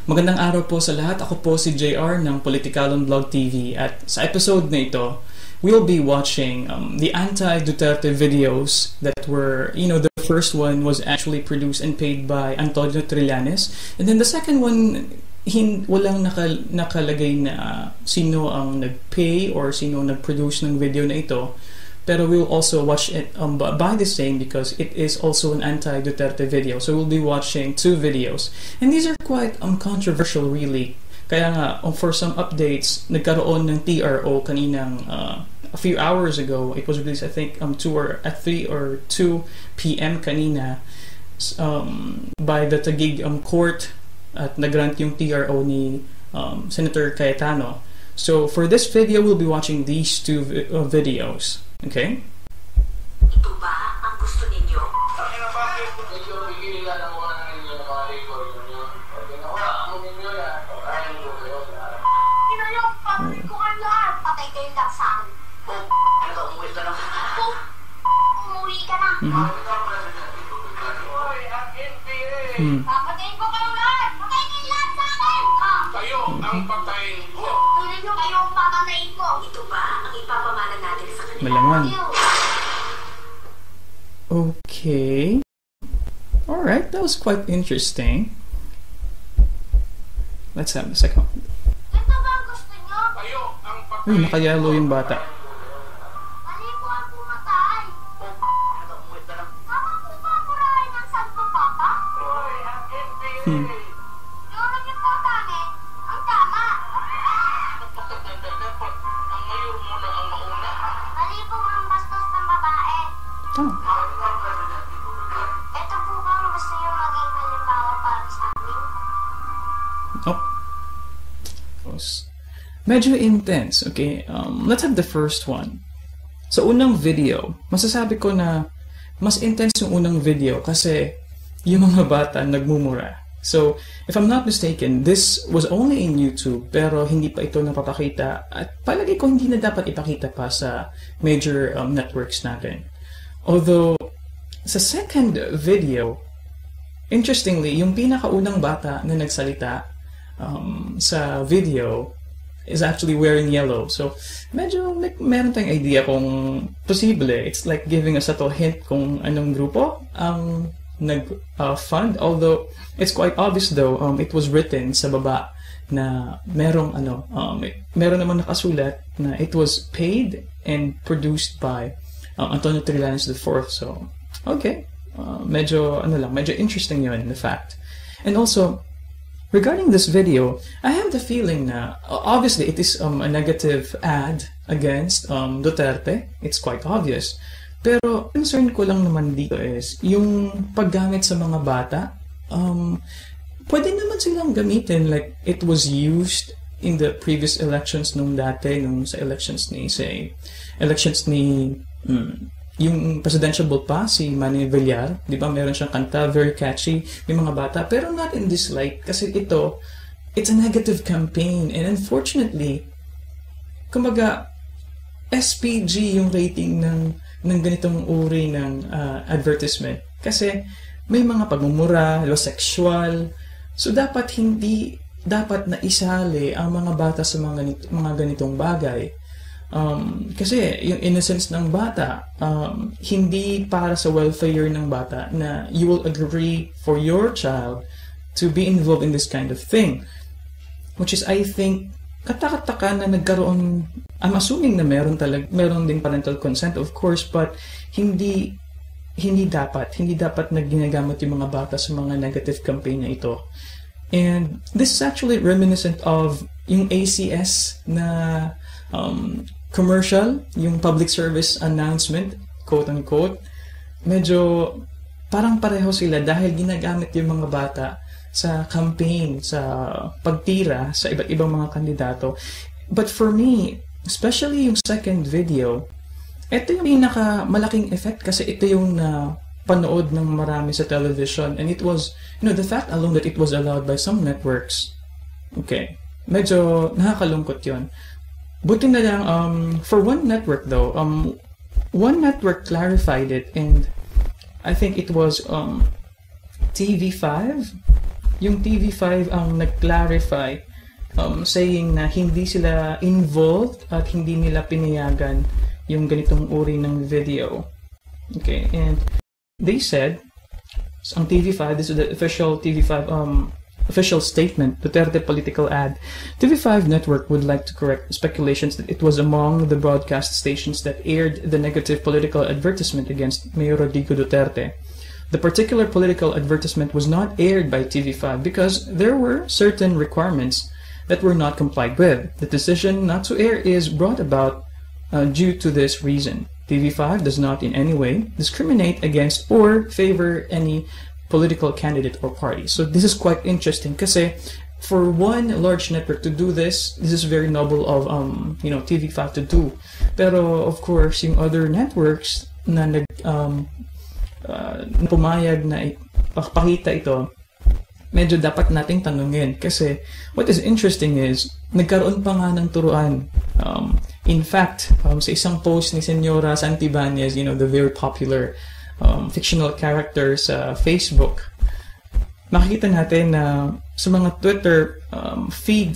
Magandang araw po sa lahat. Ako po si JR ng PoliTikalon Blog TV at sa episode na ito, we'll be watching the Anti-Duterte videos that were, the first one was actually produced and paid by Anti-Duterte and then the second one, walang nakalagay na sino ang nag-pay or sino ang nag-produce ng video na ito. Pero we'll also watch it by the same because it is also an anti-Duterte video. So we'll be watching two videos. And these are quite controversial really. Kaya nga, for some updates, nagkaroon ng TRO kaninang a few hours ago. It was released I think 3 or 2 p.m. kanina by the Taguig court at nagrant yung TRO ni Senator Cayetano. So for this video, we'll be watching these two videos. Okay? Ito ba ang gusto ninyo? Pinayok, patuloy ko ang lahat. Patay kayo lang sa akin. Umuwi ka na. Umuwi ka na. Papatayin ko kayo lahat. Patay kayo lahat sa akin. Kayo ang patayin ko. Pinayok, kayo ang papatayin ko. Ito ba ang ipapamana natin sa kanila? Malaman. Okay. Alright, that was quite interesting. Let's have the second one. Ito ba ang gusto nyo? Kayo ang patayin. Uy, nakayalo yung bata. Mali po ang pumatay. Tama po ba murahin ng Santo Papa? Yung yung tatane, ang tama. Ang mayor muna ang mauna. Mali po ang bastos ng babae. Oh. Ito po ba ang gusto nyo maging halimbawa para sa amin? Oh. Medyo intense. Okay, let's have the first one. Sa unang video, masasabi ko na mas intense yung unang video kasi yung mga bata nagmumura. So, if I'm not mistaken, this was only in YouTube pero hindi pa ito napapakita at palagi ko hindi na dapat ipakita pa sa major networks natin. Although, sa second video, interestingly, yung pinakaunang bata na nagsalita sa video is actually wearing yellow. So, medyo meron tayong idea kung posible. It's like giving a subtle hint kung anong grupo ang nag-fund. Although, it's quite obvious though, it was written sa baba na meron naman nakasulat na it was paid and produced by Antonio Trillanes IV. So, okay. Medyo interesting yun, the fact. And also, regarding this video, I have the feeling na, obviously, it is a negative ad against Duterte. It's quite obvious. Pero, concern ko lang naman dito is, yung paggamit sa mga bata, pwede naman silang gamitin, like, it was used in the previous elections nung dati, sa elections ni yung presidential pa, si Manny Villar, di ba, meron siyang kanta, very catchy, may mga bata, pero not in this light, kasi it's a negative campaign, and unfortunately, kumbaga, SPG yung rating ng ganitong uri ng advertisement, kasi may mga pagmumura, sexual, so dapat na isali ang mga bata sa mga ganitong bagay. Kasi yung innocence ng bata, hindi para sa welfare ng bata na you will agree for your child to be involved in this kind of thing. Which is, I think, katakataka na nagkaroon, I'm assuming na meron din parental consent, of course, but hindi dapat na ginagamit yung mga bata sa mga negative campaign na ito. And this is actually reminiscent of yung ACS na commercial, yung public service announcement, quote-unquote. Medyo parang pareho sila dahil ginagamit yung mga bata sa campaign, sa pagtira sa iba't ibang mga kandidato. But for me, especially yung second video, ito yung pinakamalaking effect kasi ito yung panood ng marami sa television. And it was, the fact alone that it was allowed by some networks, okay, medyo nakakalungkot yun. Buti na lang, for one network though, one network clarified it, and I think it was TV5 yung TV5 ang nag-clarify, saying na hindi sila involved at hindi nila pinayagan yung ganitong uri ng video. Okay, and they said, ang TV5, this is the official TV5 official statement, Duterte Political Ad. TV5 network would like to correct speculations that it was among the broadcast stations that aired the negative political advertisement against Mayor Duterte. The particular political advertisement was not aired by TV5 because there were certain requirements that were not complied with. The decision not to air is brought about due to this reason. TV5 does not in any way discriminate against or favor any political candidate or party. So this is quite interesting kasi for one large network to do this is very noble of TV5 to do. Pero of course, yung other networks na pumayag na ipakita ito, medyo dapat nating tanungin kasi what is interesting is nagkaroon pa nga ng turuan. In fact, sa isang post ni Senyora Santibanez, the very popular fictional character sa Facebook, makikita natin na sa mga Twitter feed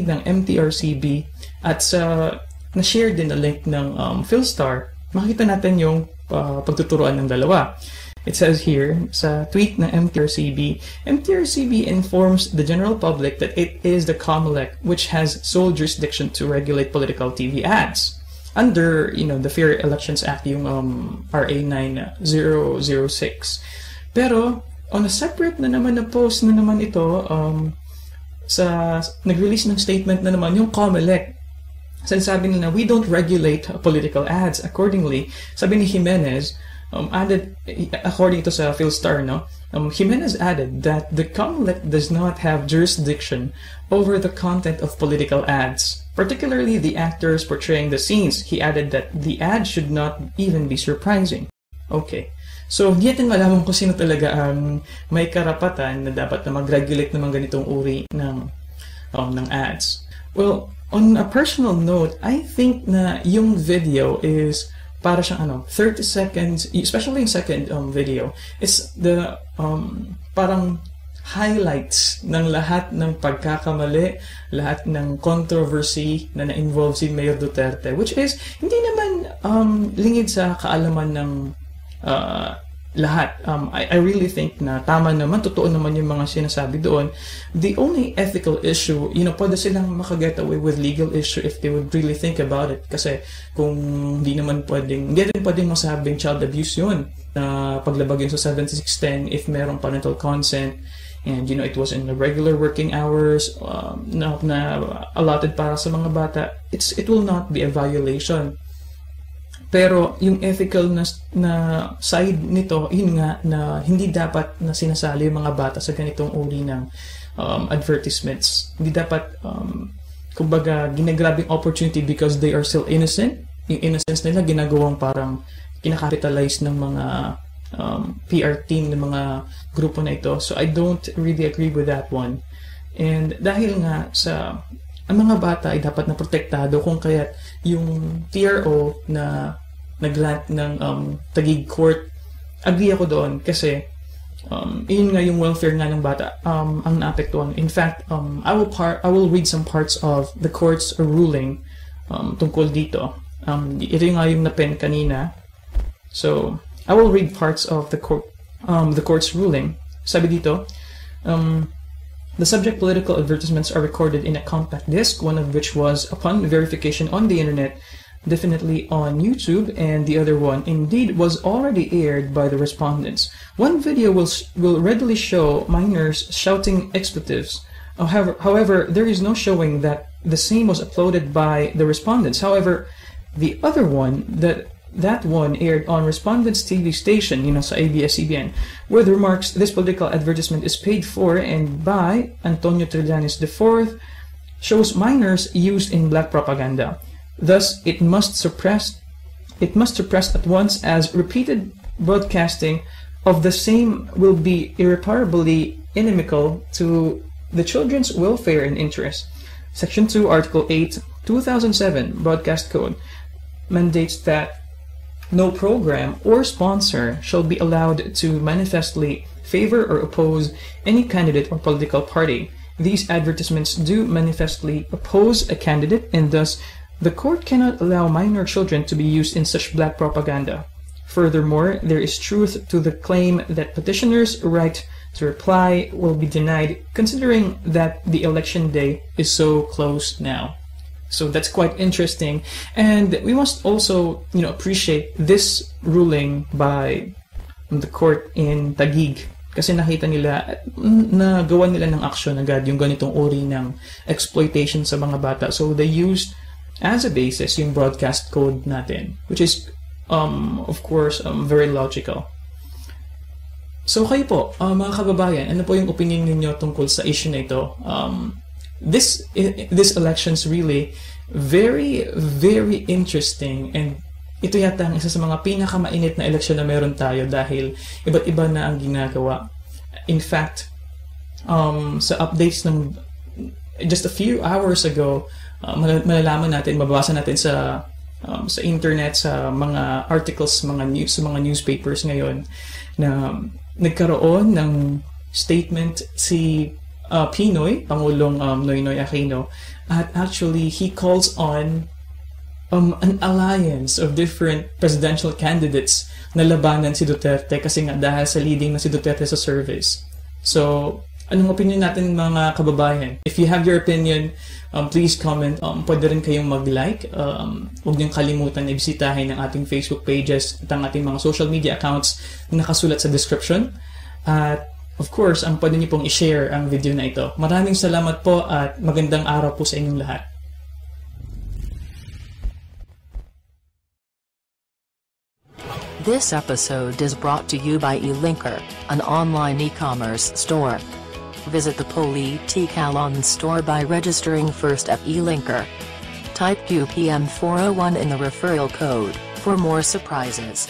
ng MTRCB at sa na-share din na link ng Philstar, makikita natin yung pagtuturuan ng dalawa. It says here, sa tweet ng MTRCB informs the general public that it is the COMELEC which has sole jurisdiction to regulate political TV ads. Under, the Fair Elections Act, yung RA 9006. Pero, on a separate na naman na post na naman ito, nag-release ng statement na naman yung COMELEC. Sabi nila, we don't regulate political ads. Accordingly, sabi ni Jimenez, added, according to sa Philstar, Jimenez added that the COMELEC does not have jurisdiction over the content of political ads, particularly the actors portraying the scenes. He added that the ad should not even be surprising. Okay. So, hindi natin malaman kung sino talaga ang may karapatan na dapat na mag-regulate ng mga ganitong uri ng ads. Well, on a personal note, I think na yung video is para siyang 30 seconds, especially yung second video, it's the parang highlights ng lahat ng pagkakamali, lahat ng controversy na na-involve si Mayor Duterte, which is hindi naman lingid sa kaalaman ng lahat. I really think na tama naman, totoo naman yung mga sinasabi doon. The only ethical issue, pwede silang makaget away with legal issue if they would really think about it. Kasi kung hindi rin pwedeng masabing child abuse yun, na paglabag yun sa 7610 if merong parental consent, and it was in the regular working hours na allotted para sa mga bata, it will not be a violation. Pero yung ethical na side nito, yun nga na hindi dapat na sinasali yung mga bata sa ganitong uri ng advertisements. Hindi dapat, kumbaga, ginagrabing opportunity because they are still innocent. Yung innocence nila ginagawang parang kinakapitalize ng mga PR team ng mga grupo na ito. So I don't really agree with that one. And dahil nga ang mga bata ay dapat na protektado, kung kaya't yung TRO na nag-grant ng Taguig Court, agree ako doon kasi yun nga yung welfare nga ng bata ang naapektuhan. In fact, I will read some parts of the court's ruling tungkol dito. Ito yung nga yung na-pen kanina. So, I will read parts of the court's ruling. Sabi dito, the subject political advertisements are recorded in a compact disc, one of which was, upon verification on the internet, definitely on YouTube, and the other one indeed was already aired by the respondents. One video will readily show minors shouting expletives. However, there is no showing that the same was uploaded by the respondents. However, the other one, that one aired on respondents' TV station, sa ABS-CBN, where the remarks, this political advertisement is paid for and by Antonio Trillanes IV, shows minors used in black propaganda. Thus, it must suppress at once, as repeated broadcasting of the same will be irreparably inimical to the children's welfare and interest. Section 2, Article 8, 2007 Broadcast Code mandates that no program or sponsor shall be allowed to manifestly favor or oppose any candidate or political party. These advertisements do manifestly oppose a candidate, and thus the court cannot allow minor children to be used in such black propaganda. Furthermore, there is truth to the claim that petitioners' right to reply will be denied, considering that the election day is so close now. So that's quite interesting, and we must also, appreciate this ruling by the court in Taguig, kasi nakita nila na gawa nila ng action agad yung ganitong uri ng exploitation sa mga bata. So they used as a basis yung broadcast code natin, which is of course very logical. So kayo po, mga kababayan, ano po yung opinion ninyo tungkol sa issue na ito? This election's really very, very interesting, and ito yata ang isa sa mga pinakamainit na eleksyon na meron tayo dahil iba't iba na ang ginagawa. In fact, sa updates ng just a few hours ago, malalaman natin, mababasa natin sa internet, sa mga articles, mga newspapers ngayon, na nagkaroon ng statement si PNoy, Pangulong Noynoy Aquino, at actually he calls on an alliance of different presidential candidates na labanan si Duterte kasi nga dahil sa leading na si Duterte sa service. So, anong opinion natin mga kababayan? If you have your opinion, please comment. Pwede rin kayong mag-like. Huwag niyong kalimutan na ibisitahin ang ating Facebook pages at ang ating mga social media accounts na nakasulat sa description. At of course, pwede niyo pong i-share ang video na ito. Maraming salamat po at magandang araw po sa inyong lahat. This episode is brought to you by eLinker, an online e-commerce store. Visit the PoliTikalon store by registering first at eLinker. Type QPM401 in the referral code for more surprises.